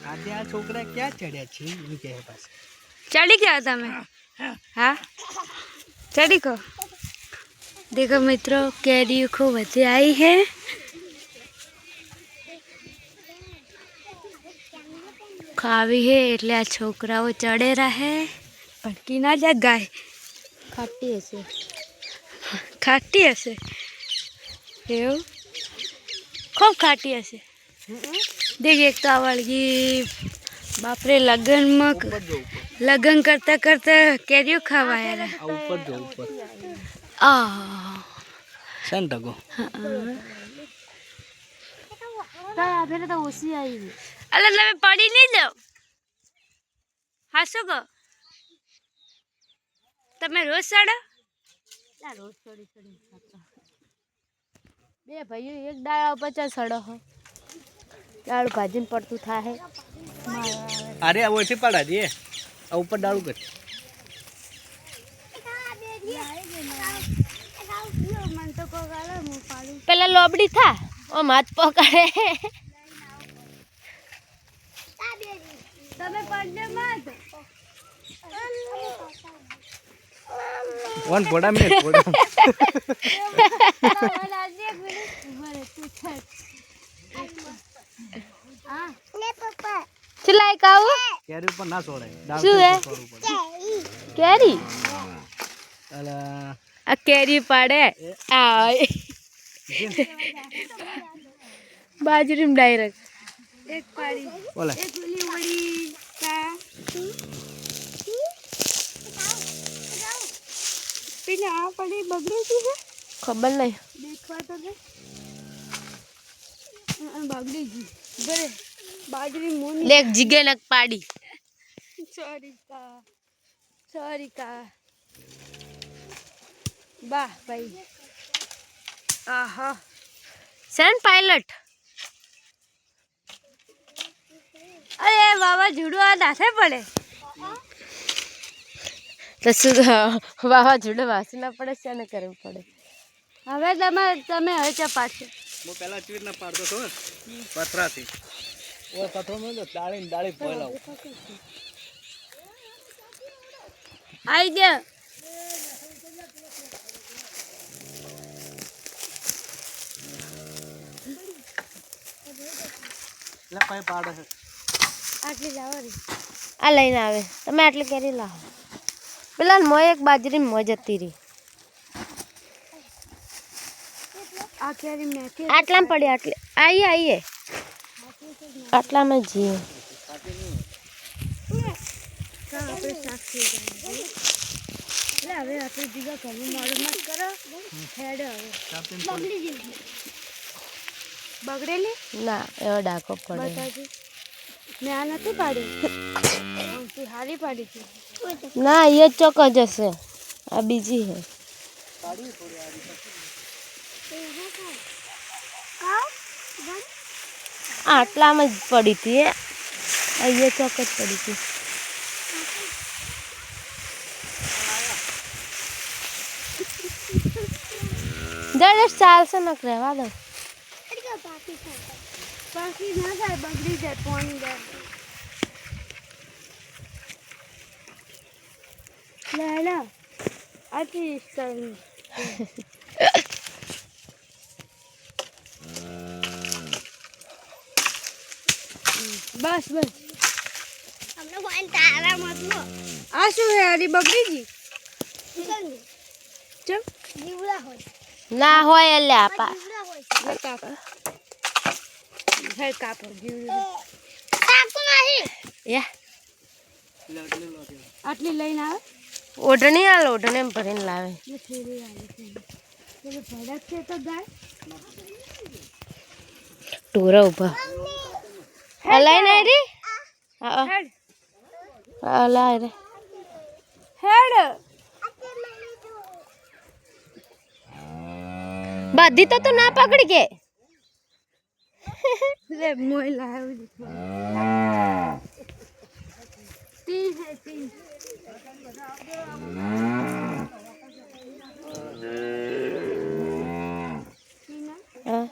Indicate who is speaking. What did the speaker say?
Speaker 1: આજે આ છોકરા ક્યાં ચડ્યા છે એવું કહે પાછા
Speaker 2: चढ़ी क्या था मैं हाँ चढ़ी को देखो मित्रों कैरी खूब अच्छी आई है खावी है એટલે આ છોકરાઓ ચડેરા હે ભટકી ના જાય ગાય ખાટી હશે એવું खूब खाटी हसे देख एक तो आवड़गी बाप रे लगन करता करता कैरियो खावा है
Speaker 1: ऊपर जो ऊपर
Speaker 2: आ
Speaker 1: संतगो
Speaker 2: फिर तो उसी आई अल्लाह मैं पड़ी नहीं दो हंसो को तब मैं रोज सड़ा रोज सड़ी बे भाई एक डाला 50 सड़ो हो डाल भाजीन पड़तू था है
Speaker 1: अरे वो ऐसे पड़ा दिए ऊपर डालू कर
Speaker 2: पहला लोबड़ी था वो मत पकड़े तबे पड़ने मत
Speaker 1: वन पोड़ा में पोड़ा
Speaker 2: चिल्लाए काऊ
Speaker 1: कैरी ऊपर ना छोड़े
Speaker 2: शू है कैरी
Speaker 1: अला
Speaker 2: आ कैरी पाड़े आ बाजरी में डायरेक्ट एक पाड़ी
Speaker 1: बोला
Speaker 2: एक गोली बड़ी का पीने आ पड़ी बगड़ी सी है खबर नहीं देखवा तो दे बगड़ी जी बरे बाजरी मोनी लेक जिगे लग पाड़ी सॉरी का वाह भाई आहा सन पायलट अरे बाबा झूडो आ नाथे पड़े तो बाबा झूडो वासना पड़े से न करવું પડે હવે તમે હવે ચપાડશે
Speaker 1: હું પહેલા ચીર ના પાડતો તો પથરાથી ઓ પથરો મે તો ડાળી ફોલાવ
Speaker 2: આઈ ગયા
Speaker 1: લે કઈ પાડે છે
Speaker 2: આટલી લાવો રે આ લઈને આવે તમે આટલી કેરી લાવો પેલા મોય એક બાજરી મોય જતી રહી આ કેરી મે કે આટલામાં પડી આટલે આઈએ આટલામાં જી આપણે સાક્ષી લે હવે આપણે દીગા ઘરનું મોડું મત કરો હેડ હવે બગડેલી ના એવો ડાકો પડે બતાજી મેં આ નથી પાડી તું હારી પાડી છે ના એ ચોક જ હશે આ બીજી હે આટલામાં જ પડી હતી એ ચોક જ પડી હતી જરા ચાલશે ન રહેવા દો બાકી ના થાય બગડી જાય પાણી દે લે લે આથી કરી बस बस हमने फोन तारा मत लो आ शू है अरे बगड़ी जी निकल गई चल जीवड़ा हो ना होय એટલે આપા કાપ હે કાપ જીવડું કાપો નહીં યા આટલી લઈને આવે ઓઢણી આ ઓઢણે ભરીને લાવે એ ફેરી આવે છે એટલે ભડક છે તો ગાય ટોરા ઉભા હલાઈ નહીં રી હેડ હલાઈ રે હેડ બધી તો ના પકડી કે લે મોય લાવ તી હે તી हाँ